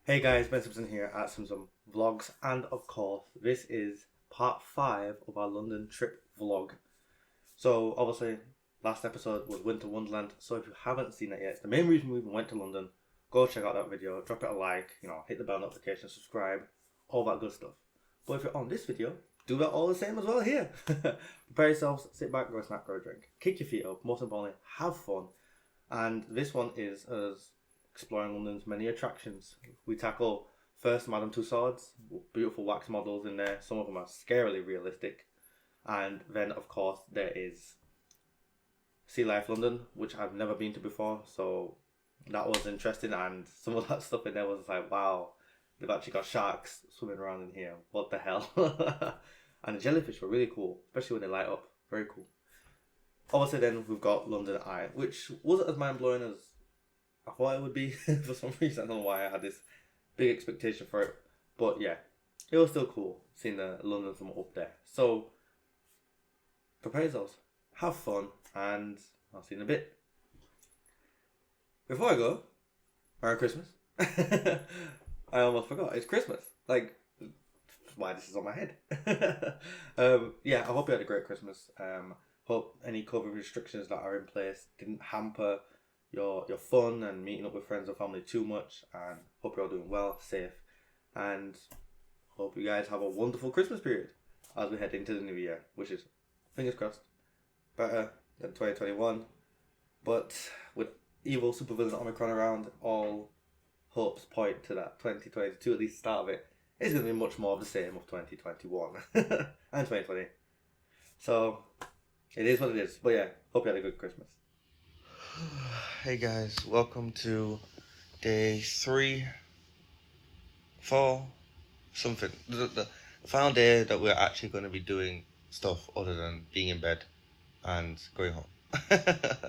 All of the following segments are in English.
Hey guys, Ben Simpson here at Simpson Vlogs, and of course, this is part 5 of our London trip vlog. So, obviously, last episode was Winter Wonderland, so if you haven't seen it yet, it's the main reason we even went to London. Go check out that video, drop it a like, hit the bell notification, subscribe, all that good stuff. But if you're on this video, do that all the same as well here. Prepare yourselves, sit back, go a snack, go a drink. Kick your feet up, most importantly, have fun. And this one is as exploring London's many attractions. We tackle first Madame Tussauds, beautiful wax models in there. Some of them are scarily realistic. And then, of course, there is Sealife London, which I've never been to before. So that was interesting. And some of that stuff in there was like, wow, they've actually got sharks swimming around in here. What the hell? And the jellyfish were really cool, especially when they light up. Very cool. Obviously, then we've got London Eye, which wasn't as mind blowing as I thought it would be. For some reason, I don't know why I had this big expectation for it, but yeah, it was still cool seeing the London from up there. So prepare yourselves, have fun, and I'll see you in a bit. Before I go, Merry Christmas. I almost forgot, it's Christmas. Like, why this is on my head. Yeah, I hope you had a great Christmas. Hope any COVID restrictions that are in place didn't hamper your fun and meeting up with friends or family too much, and hope you're all doing well, safe, and hope you guys have a wonderful Christmas period as we head into the new year, which is, fingers crossed, better than 2021, but with evil supervillain Omicron around, all hopes point to that 2022, at least the start of it, is going to be much more of the same of 2021 and 2020. So it is what it is, but yeah, hope you had a good Christmas. Hey guys, welcome to day 3, 4, something. The final day that we're actually going to be doing stuff other than being in bed and going home.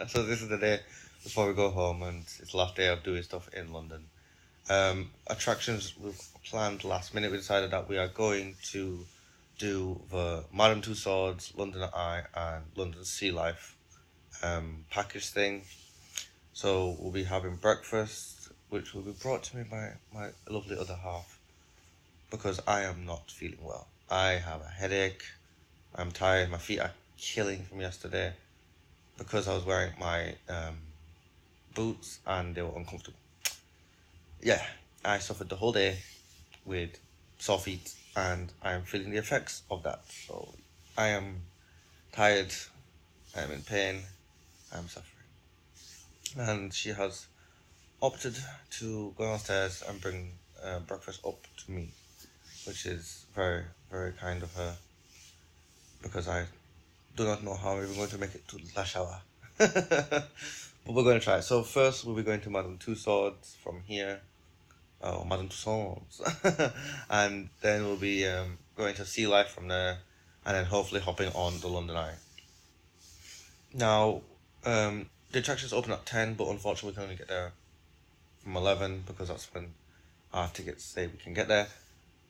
So this is the day before we go home, and it's the last day of doing stuff in London. Attractions we've planned last minute. We decided that we are going to do the Madame Tussauds, London Eye, and London Sealife package thing. So we'll be having breakfast, which will be brought to me by my lovely other half, because I am not feeling well. I have a headache, I'm tired, my feet are killing from yesterday because I was wearing my boots and they were uncomfortable. Yeah, I suffered the whole day with sore feet and I am feeling the effects of that. So I am tired, I am in pain, I am suffering. And she has opted to go downstairs and bring breakfast up to me, which is very, very kind of her, because I do not know how we're going to make it to the shower. But we're going to try. So first we'll be going to Madame Tussauds from here. Oh, Madame Tussauds. And then we'll be going to Sealife from there, and then hopefully hopping on the London Eye. Now, the attractions open at 10, but unfortunately we can only get there from 11 because that's when our tickets say we can get there.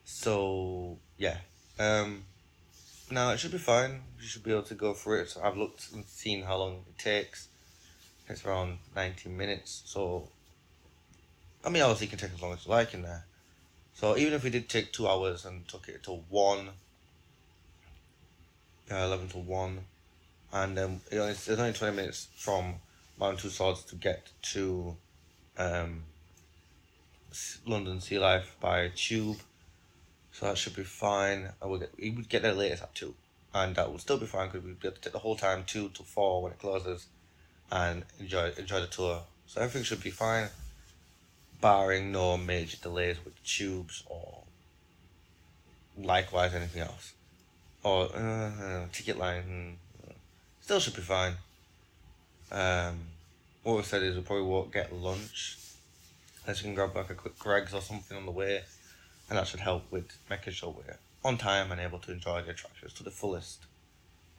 So yeah, now it should be fine. You should be able to go through it. So I've looked and seen how long it takes. It's around 90 minutes. So I mean, obviously you can take as long as you like in there. So even if we did take 2 hours and took it to 11 to 1, and then it's only 20 minutes from Madame Tussauds to get to London Sealife by tube, so that should be fine. We would get there latest at 2, and that would still be fine because we'd be able to take the whole time 2 to 4 when it closes and enjoy the tour. So everything should be fine, barring no major delays with the tubes or likewise anything else, or ticket line. Still should be fine. What we said is we probably won't get lunch, unless you can grab like a quick Greg's or something on the way, and that should help with making sure we're on time and able to enjoy the attractions to the fullest,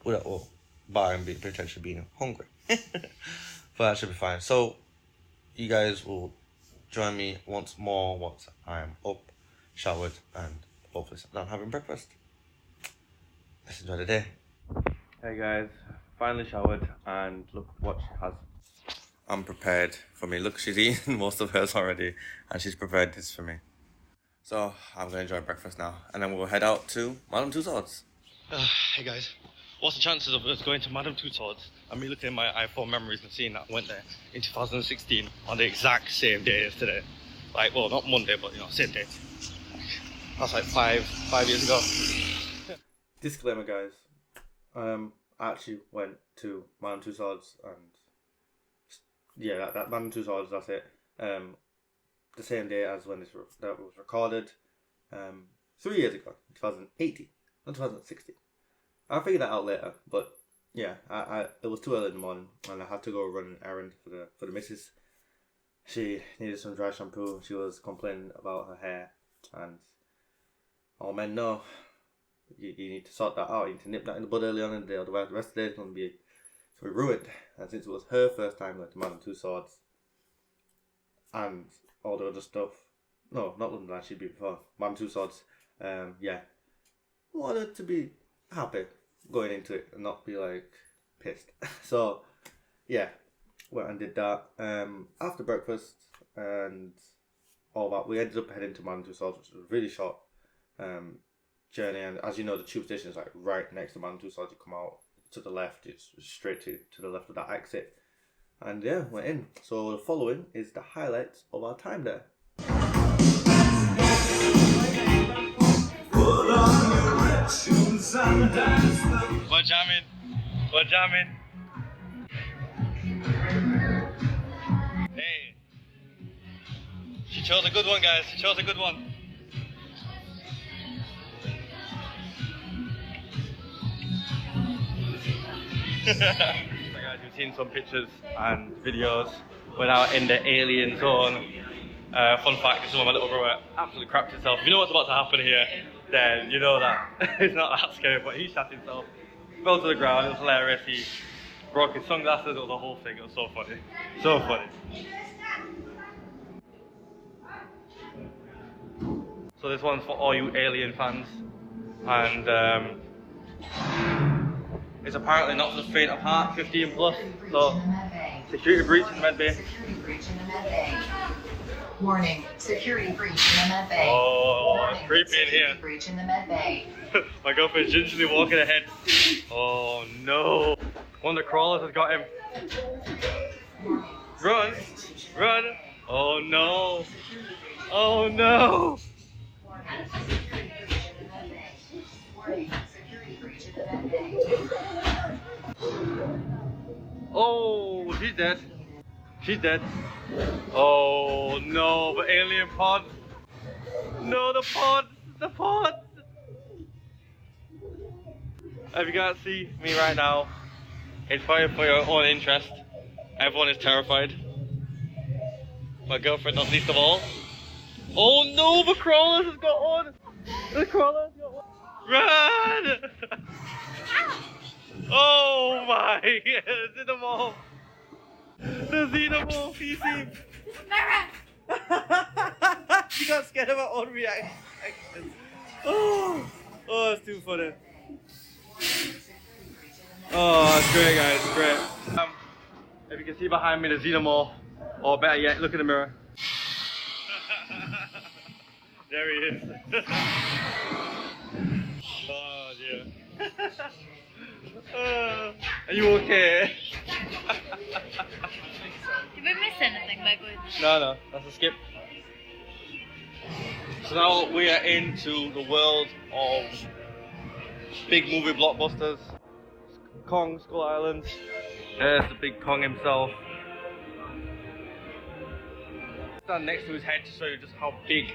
without barring potentially being hungry. But that should be fine. So you guys will join me once more once I am up, showered, and hopefully sat down having breakfast. Let's enjoy the day. Hey guys, finally showered, and look what she has unprepared for me. Look, she's eaten most of hers already, and she's prepared this for me. So I'm gonna enjoy breakfast now, and then we'll head out to Madame Tussauds. Hey guys, what's the chances of us going to Madame Tussauds and me looking at my iPhone memories and seeing that I went there in 2016 on the exact same day as today? Like, well, not Monday, but you know, same day. That's like five years ago. Disclaimer, guys. I actually went to Madame Tussauds, and yeah, that Madame Tussauds, that's it. The same day as when that was recorded, 3 years ago, 2018, not 2016. I'll figure that out later, but yeah, it was too early in the morning, and I had to go run an errand for the missus. She needed some dry shampoo. She was complaining about her hair, and all men know you need to sort that out. You need to nip that in the bud early on in the day, otherwise the rest of the day is going to be ruined. And since it was her first time going to Madame Tussauds and all the other stuff, no, not London, she'd be before Madame Tussauds, yeah, wanted to be happy going into it and not be like pissed. So yeah, went and did that after breakfast and all that. We ended up heading to Madame Tussauds, which was a really short journey, and as you know, the tube station is like right next to Madame Tussauds. You come out to the left, it's straight to the left of that exit, and yeah, we're in. So the following is the highlights of our time there. We're jamming. We're jamming. Hey. She chose a good one, guys. She chose a good one. So guys, you've seen some pictures and videos. We're now in the alien zone. Fun fact, this is when my little brother absolutely crapped himself. If you know what's about to happen here, then you know that it's not that scary, but he shot himself, fell to the ground. It was hilarious. He broke his sunglasses. It was a whole thing. It was so funny. So funny. So this one's for all you alien fans, and it's apparently not for the faint of heart, 15 plus. So security breach in the med bay. Warning, security breach in the med bay. Oh, Warning, it's creepy in here. Breach in the med bay. My girlfriend's gingerly walking ahead. Oh no. One of the crawlers has got him. Run! Run! Oh no! Oh no! Oh, she's dead. She's dead. Oh no, the alien pod. No, the pod. The pod. If you can't see me right now, it's for your own interest. Everyone is terrified. My girlfriend not least of all. Oh no, the crawlers has got one. The crawlers got one. Run! Oh my, Xenomorph! The Xenomorph, you see? She got scared of her own reaction. Oh, it's too funny. Oh, it's great, guys, it's great. If you can see behind me the Xenomorph, or better yet, look in the mirror. There he is. Oh dear. Are you okay? Did we miss anything by going? No, that's a skip. So now we are into the world of big movie blockbusters. Kong, Skull Island. There's the big Kong himself. Stand next to his head to show you just how big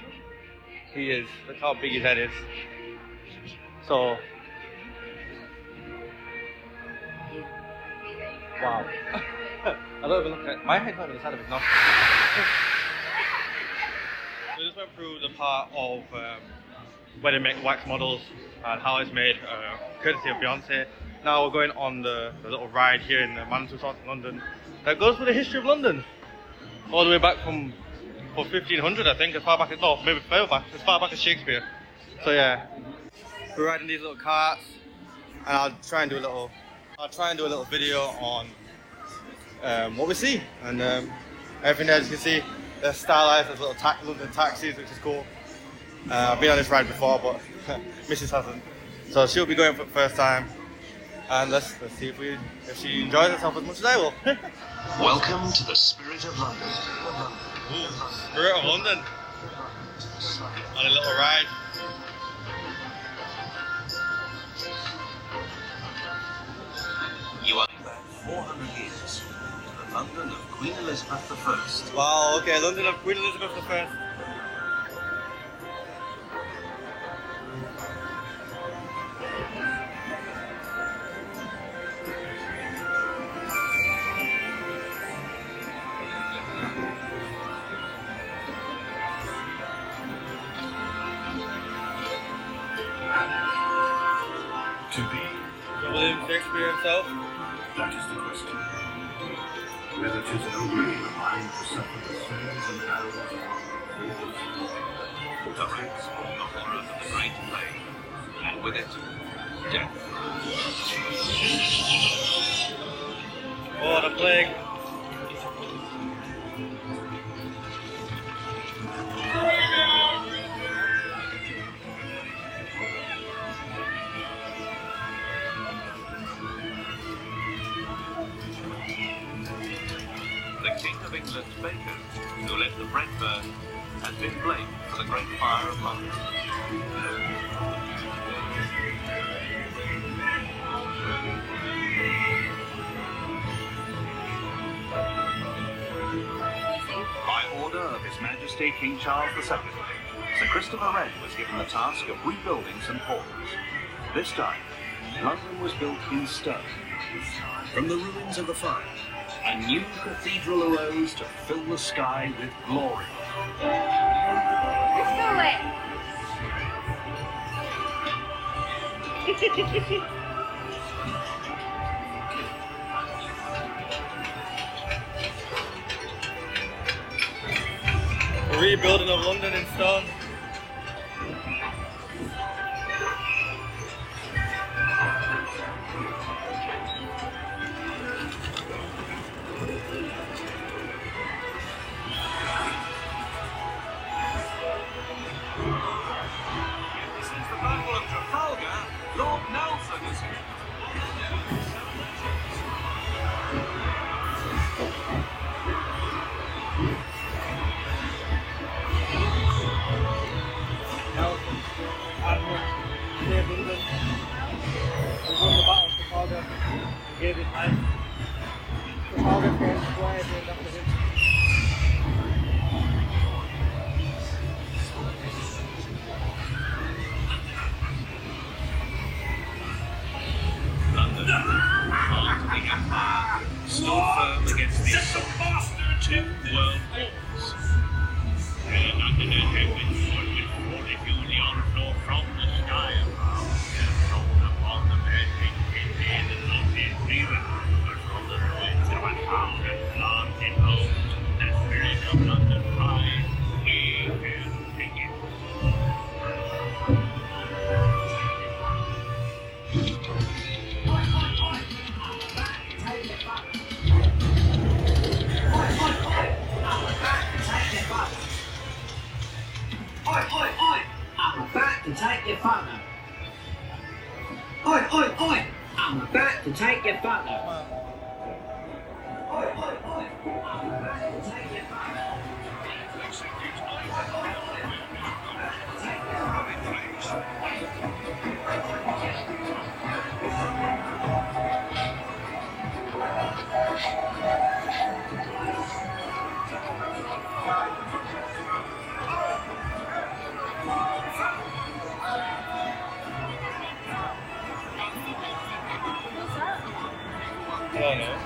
he is. Look how big his head is. So, wow. I don't even look at my head's not even the side of his nostril. We just went through the part of where they make wax models and how it's made, courtesy of Beyonce. Now we're going on the little ride here in Madame Tussauds in London that goes through the history of London. All the way back from 1500, I think, as far back as, no, maybe further back, as far back as Shakespeare. So yeah, we're riding these little carts, and I'll try and do a little video on what we see, and everything there. As you can see, they're stylized as little London taxis, which is cool. I've been on this ride before, but Mrs. hasn't. So she'll be going for the first time. And let's see if she enjoys herself as much as I will. Welcome to the Spirit of London. Ooh, Spirit of London. On a little ride. You are back 400 years to the London of Queen Elizabeth I. Wow, okay, London of Queen Elizabeth I. To be, William Shakespeare himself. that is the question. Whether 'tis nobly in the mind to suffer the snares and arrows of the ranks from the horrors of the Great Plague, and with it, death. Oh, the plague. The King of England's baker, who let the bread burn, has been blamed for the Great Fire of London. By order of His Majesty King Charles II, Sir Christopher Wren was given the task of rebuilding St Paul's. This time, London was built in stone. From the ruins of the fire, a new cathedral arose to fill the sky with glory. Let's go away. The rebuilding of London in stone. Since the Battle of Trafalgar, Lord Nelson is here. Nelson, Admiral, saved England. He won the battle of Trafalgar. He gave his life. Trafalgar Square named after him. London, part of the Empire, stood firm against the two world wars. Londoners have been fought with fortitude the onslaught from the sky above. Their thrown upon the men in men and not in freedom, but from the ruins of a town and plant in homes, the spirit of London rise, we can take it. Oi, oi, oi! I'm about to take your photo. Oi, oi, oi! I'm about to take your photo. Oi, oi, oi! I'm about to take your photo. I don't know.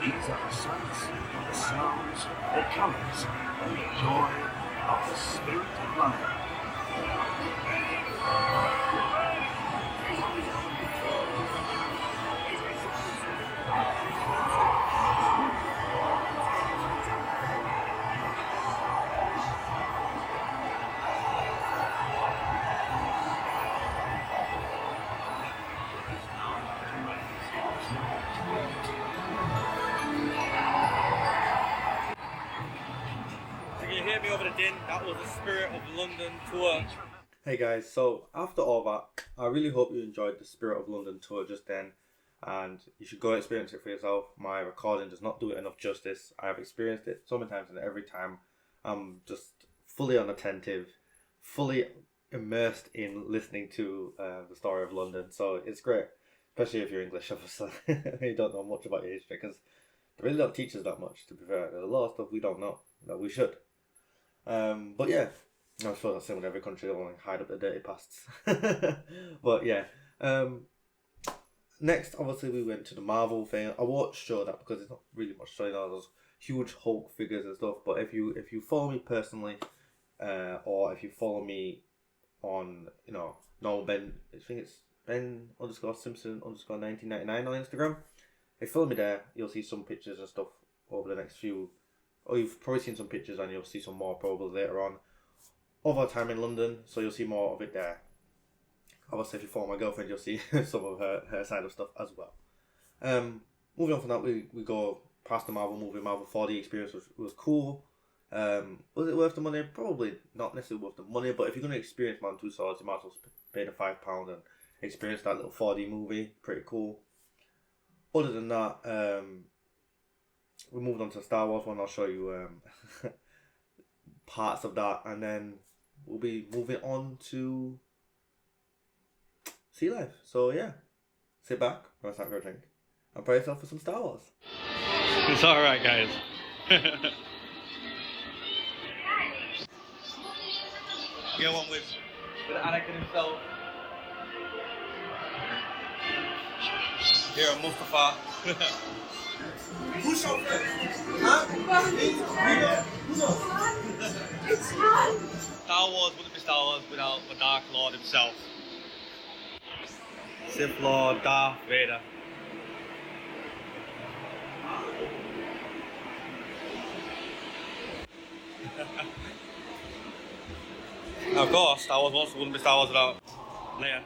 These are the sights, the sounds, the colours, and the joy of the Spirit of London. the din. That was the Spirit of London tour. Hey guys, so after all that, I really hope you enjoyed the Spirit of London tour just then, and you should go experience it for yourself. My recording does not do it enough justice. I have experienced it so many times, and every time I'm just fully unattentive, fully immersed in listening to the story of London. So it's great, especially if you're English, obviously. You don't know much about your history, because they really don't teach us that much, to be fair. There's a lot of stuff we don't know that we should. But yeah, I suppose that's the same with every country. They want to hide up their dirty pasts. But yeah, next obviously we went to the Marvel thing. I won't show that because it's not really much showing all those huge Hulk figures and stuff. But if you follow me personally, or if you follow me on, you know, normal Ben, I think it's Ben_Simpson_1999 on Instagram. If you follow me there, you'll see some pictures and stuff over the next few, or you've probably seen some pictures and you'll see some more probably later on of our time in London, so you'll see more of it there. Obviously, if you follow my girlfriend, you'll see some of her side of stuff as well. Moving on from that, we go past the Marvel movie. Marvel 4D experience was cool. Was it worth the money? Probably not necessarily worth the money, but if you're going to experience Man Tussauds, you might as well pay the £5 and experience that little 4D movie. Pretty cool. Other than that, we moved on to Star Wars one. I'll show you parts of that, and then we'll be moving on to Sealife. So yeah, sit back, grab a drink, and prepare yourself for some Star Wars. It's alright, guys. Get one with Anakin himself. Here, Mustafa. Who's on first? Huh? Star Wars wouldn't be Star Wars without the Dark Lord himself. Sith Lord Darth Vader. Of course, Star Wars also wouldn't be Star Wars without Leia.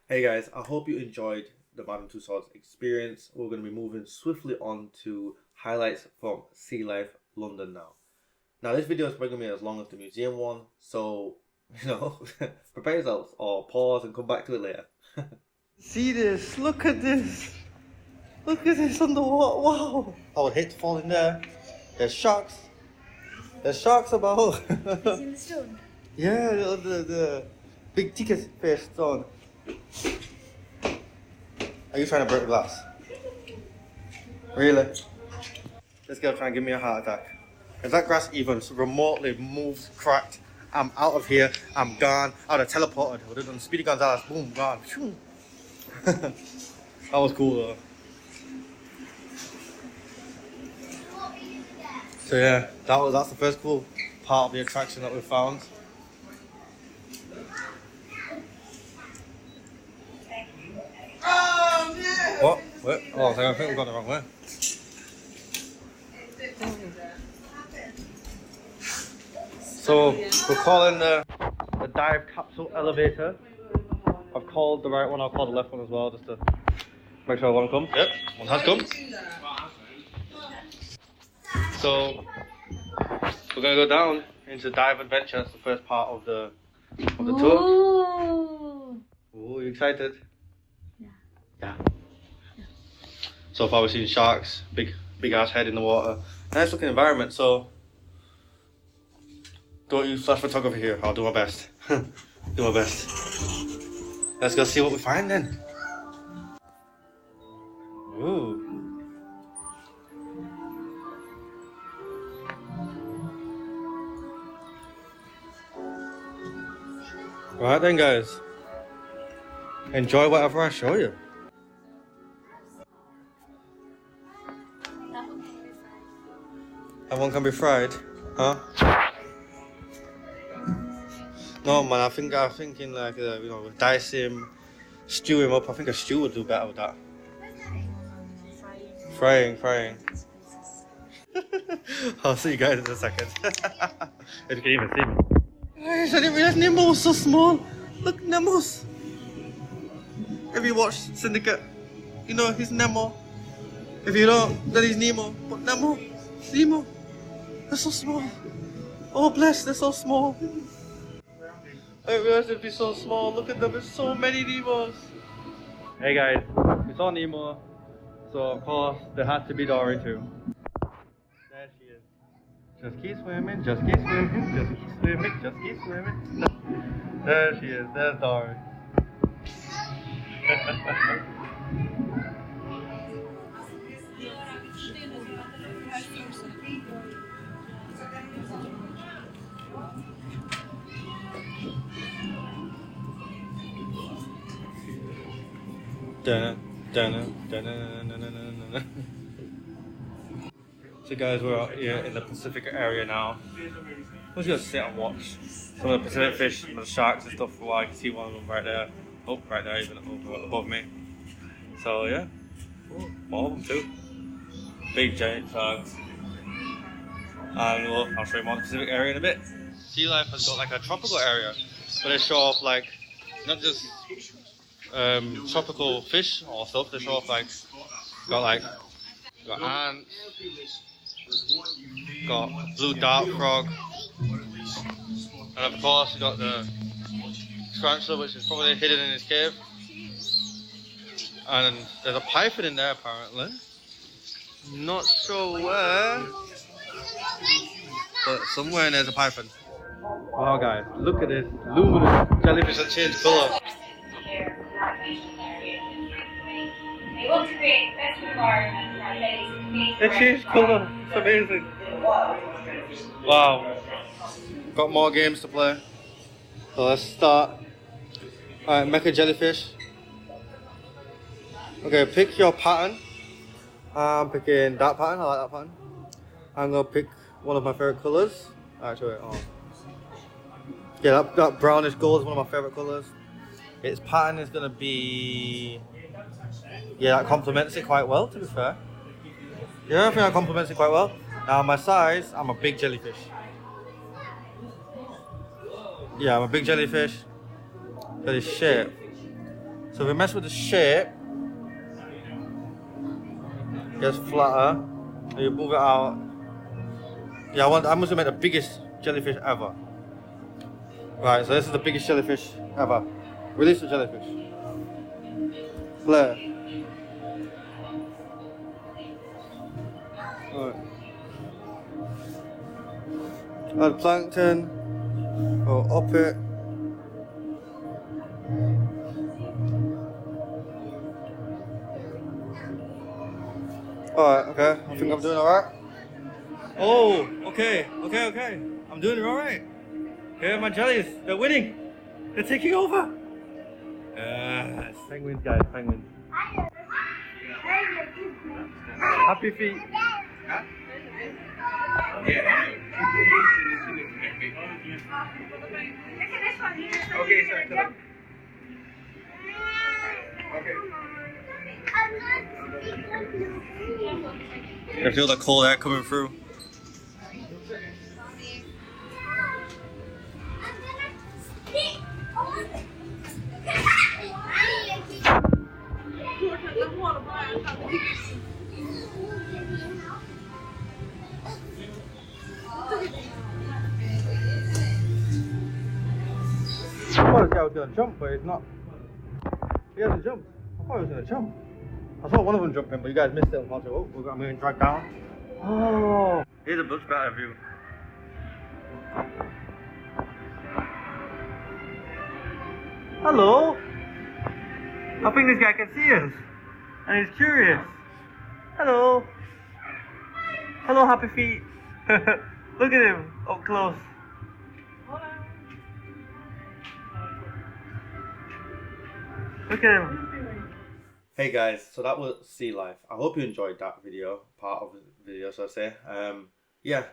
Hey guys, I hope you enjoyed the Madame Tussauds experience. We're going to be moving swiftly on to highlights from Sealife London now. Now this video is probably going to be as long as the museum one, so, you know, prepare yourselves or pause and come back to it later. See this, look at this. Look at this on the wall, wow. I would hate to fall in there. There's sharks. There's sharks about. It's in the stone. Yeah, the big ticket fish stone. Are you trying to break the glass? Really? This girl trying to give me a heart attack. If that grass even remotely moves, cracked, I'm out of here. I'm gone. I would have teleported. I would have done Speedy Gonzalez. Boom, gone. That was cool though. So yeah, that's the first cool part of the attraction that we found. What? What? Oh, I think we've gone the wrong way. So we're calling the dive capsule elevator. I've called the right one. I'll call the left one as well, just to make sure one comes. Yep, one has come. So we're gonna go down into dive adventure. That's the first part of the tour. Ooh, you excited? Yeah. So far we've seen sharks, big ass head in the water. Nice looking environment, so don't use flash photography here. I'll do my best. Do my best. Let's go see what we find then. Ooh. Right then guys. Enjoy whatever I show you. That one can be fried, huh? No man, I'm thinking like you know, dice him, stew him up. I think a stew would do better with that. Frying. I'll see you guys in a second. If you can even see me. I didn't realize Nemo was so small. Look, Nemo's. Have you watched Syndicate? You know, he's Nemo. If you don't, then he's Nemo. But Nemo, they're so small. Oh bless, they're so small. I didn't realize it'd be so small. Look at them, there's so many Nemos. Hey guys, we saw Nemo, so of course there had to be Dory too. There she is. Just keep swimming, just keep swimming, just keep swimming, just keep swimming. There she is, there's Dory. So guys, we're out here in the Pacific area now. I'm just gonna sit and watch some of the Pacific fish, some of the sharks and stuff for a while. I can see one of them right there. Oh, right there, even above me. So yeah, more of them too. Big giant sharks. And I'll show you more of the Pacific area in a bit. Sealife has got like a tropical area, but they show off like not just tropical fish or stuff. They show off like got ants, got blue dart frog, and of course you got the tarantula, which is probably hidden in his cave. And there's a python in there apparently. Not sure where, but somewhere there's a python. Wow guys, look at this luminous jellyfish that changed colour. It changed colour, it's amazing. Wow. Got more games to play. So let's start. Alright, mecha jellyfish. Okay, pick your pattern. I'm picking that pattern, I like that pattern. I'm gonna pick one of my favourite colours. Actually, yeah, that brownish gold is one of my favourite colours. Its pattern is gonna be, yeah, that complements it quite well, to be fair. Yeah, I think that complements it quite well. Now my size, I'm a big jellyfish. Yeah, I'm a big jellyfish. Got this shape. So if we mess with the shape, it gets flatter. And you move it out. Yeah, I'm just gonna make the biggest jellyfish ever. Right, so this is the biggest jellyfish ever. Release the jellyfish. Flare. Alright. Add plankton. Go up it. Alright, okay. I think I'm doing alright. Oh, okay. I'm doing it alright. Okay, my jellies, they're winning. They're taking over. Yes, penguins, guys, penguins. Happy feet. Okay, sorry. Okay. I feel the cold air coming through. I thought this guy was going to jump, but he's not. He hasn't jumped. I thought he was going to jump. I saw one of them jumping, but you guys missed it. Oh, I'm getting dragged down. Oh, here's a much better view. Hello. I think this guy can see us, and he's curious. Hello. Hello, happy feet. Look at him up close. Look at him. Hey guys, so that was Sealife. I hope you enjoyed that video, part of the video, so I say. Yeah,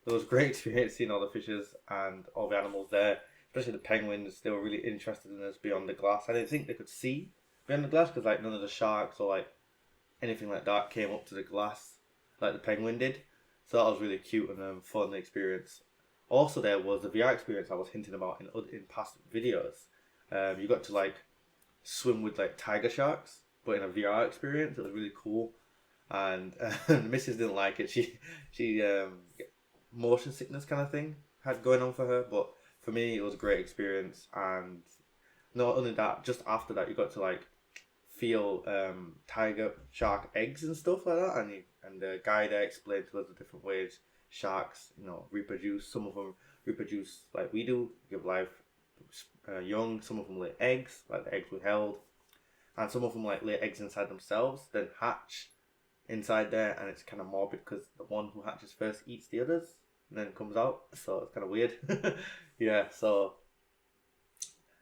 it was a great experience seeing all the fishes and all the animals there, especially the penguins. They were really interested in us beyond the glass. I didn't think they could see beyond the glass because like none of the sharks or like anything like that came up to the glass like the penguin did. So that was really cute and fun experience. Also, there was the VR experience I was hinting about in past videos. You got to like swim with like tiger sharks, but in a VR experience. It was really cool. and the missus didn't like it. She motion sickness kind of thing had going on for her, but for me it was a great experience. And not only that, just after that you got to like feel tiger shark eggs and stuff like that, and the guy there explained to us the different ways sharks, you know, reproduce. Some of them reproduce like we do, give life young. Some of them lay eggs, like the eggs we held, and some of them like lay eggs inside themselves, then hatch inside there, and it's kind of morbid because the one who hatches first eats the others and then comes out, so it's kind of weird. Yeah, so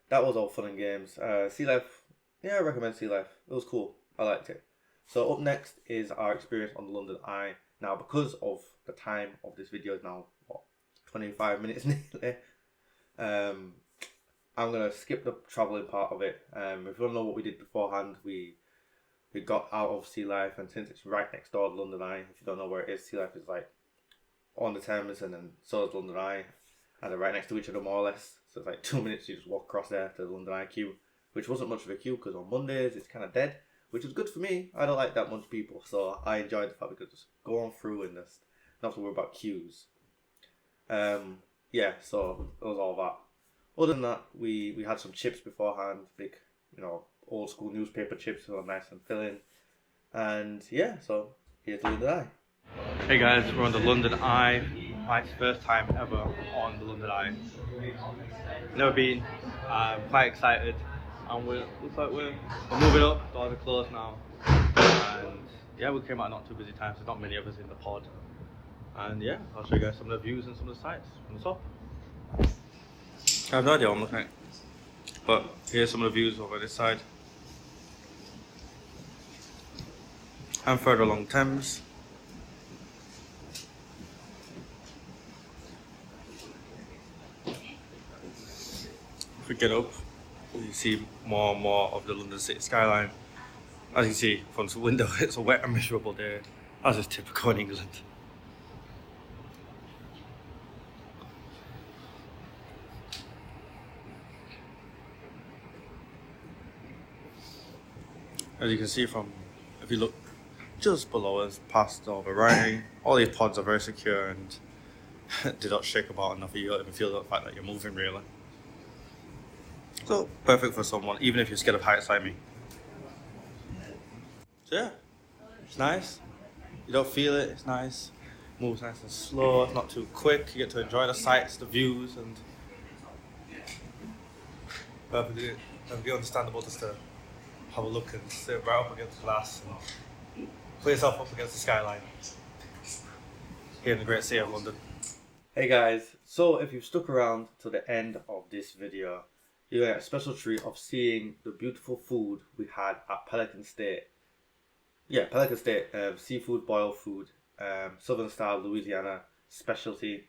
that was all fun and games. Sealife, yeah, I recommend Sealife. It was cool. I liked it. So up next is our experience on the London Eye. Now, because of the time of this video is now, what, 25 minutes nearly, I'm going to skip the travelling part of it. If you want to know what we did beforehand, we got out of Sealife, and since it's right next door to the London Eye, if you don't know where it is, Sealife is like on the Thames, and then so is London Eye, and they're right next to each other more or less. So it's like 2 minutes, you just walk across there to the London Eye queue, which wasn't much of a queue because on Mondays it's kind of dead, which was good for me. I don't like that much people, so I enjoyed the fact we could just go on through and just not have to worry about queues. Yeah, so it was all that. Other than that, we had some chips beforehand, big, you know, old school newspaper chips, so nice and filling. And yeah, so here's the London Eye. Hey guys, we're on the London Eye. My first time ever on the London Eye. Never been. I'm quite excited, and looks like we're moving up. Doors are closed now, and yeah, we came out not too busy time, so there's not many of us in the pod. And yeah, I'll show you guys some of the views and some of the sights from the top. I have no idea what I'm looking at, but here's some of the views over this side. And further along Thames. If we get up, you see more and more of the London city skyline. As you can see from the window, it's a wet and miserable day, as is typical in England. As you can see from, if you look just below us, past all the writing, all these pods are very secure and do not shake about enough. You don't even feel the fact that you're moving really. So perfect for someone, even if you're scared of heights like me. So yeah, it's nice. You don't feel it, it's nice. Moves nice and slow, it's not too quick. You get to enjoy the sights, the views, and perfectly understandable just to have a look and sit right up against the glass and put yourself up against the skyline here in the great city of London. Hey guys, so if you've stuck around to the end of this video, you get a special treat of seeing the beautiful food we had at Pelican State. Yeah, Pelican State, seafood, boiled food, Southern style Louisiana specialty,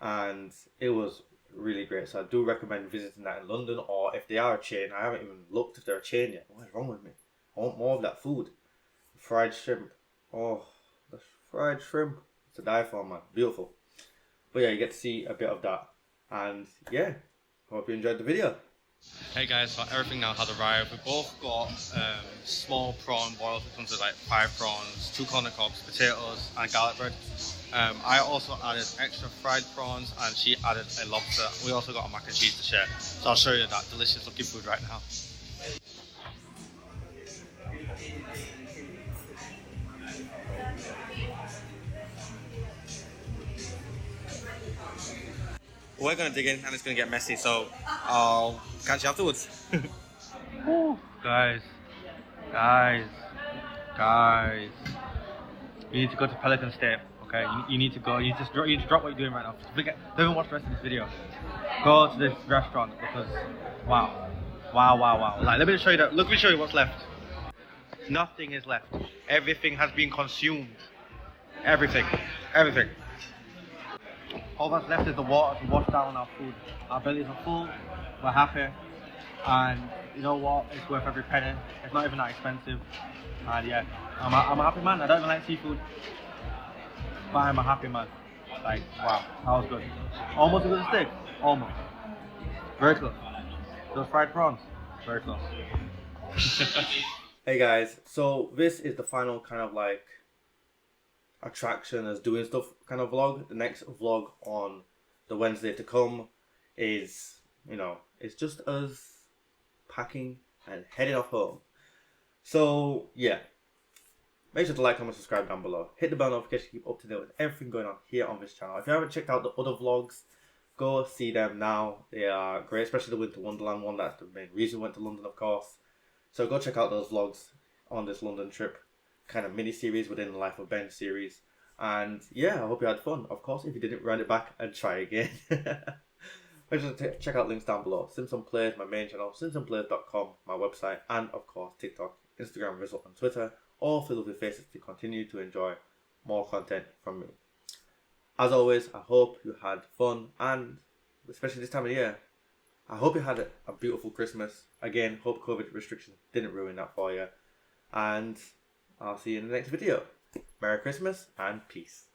and it was really great. So I do recommend visiting that in London, or if they are a chain, I haven't even looked if they're a chain yet. What is wrong with me? I want more of that food. Fried shrimp. Oh, the fried shrimp. It's a die for, man. Beautiful. But yeah, you get to see a bit of that. And yeah, hope you enjoyed the video. Hey guys, so everything now has arrived. We both got small prawn boils, which comes with like 5 prawns, 2 corner cobs, potatoes, and garlic bread. I also added extra fried prawns, and she added a lobster. We also got a mac and cheese to share. So I'll show you that delicious looking food right now. We're gonna dig in and it's gonna get messy, so I'll catch you afterwards. Guys, you need to go to Pelican State, okay? You need to go. You need to drop what you're doing right now. Don't even watch the rest of this video. Go to this restaurant because wow. Like, let me show you that. Let me show you what's left. Nothing is left. Everything has been consumed. Everything. All that's left is the water to wash down our food. Our bellies are full, we're happy, and you know what? It's worth every penny. It's not even that expensive, and yeah, I'm a happy man. I don't even like seafood, but I'm a happy man. Like, wow, that was good. Almost as good as steak. Almost. Very close. Those fried prawns. Very close. Hey guys, so this is the final kind of like attraction as doing stuff kind of vlog. The next vlog on the Wednesday to come is, you know, it's just us packing and heading off home. So yeah, make sure to like, comment, subscribe down below. Hit the bell notification to keep up to date with everything going on here on this channel. If you haven't checked out the other vlogs, go see them now. They are great, especially the Winter Wonderland one. That's the main reason we went to London, of course. So go check out those vlogs on this London trip, kind of mini series within the Life of Ben series. And yeah, I hope you had fun. Of course, if you didn't, run it back and try again. Make sure to check out links down below. Simpson Plays, my main channel, simpsonplays.com, my website, and of course TikTok, Instagram, Rizzle, and Twitter. All filled with faces to continue to enjoy more content from me. As always, I hope you had fun, and especially this time of year, I hope you had a beautiful Christmas. Again, hope COVID restrictions didn't ruin that for you. And I'll see you in the next video. Merry Christmas and peace.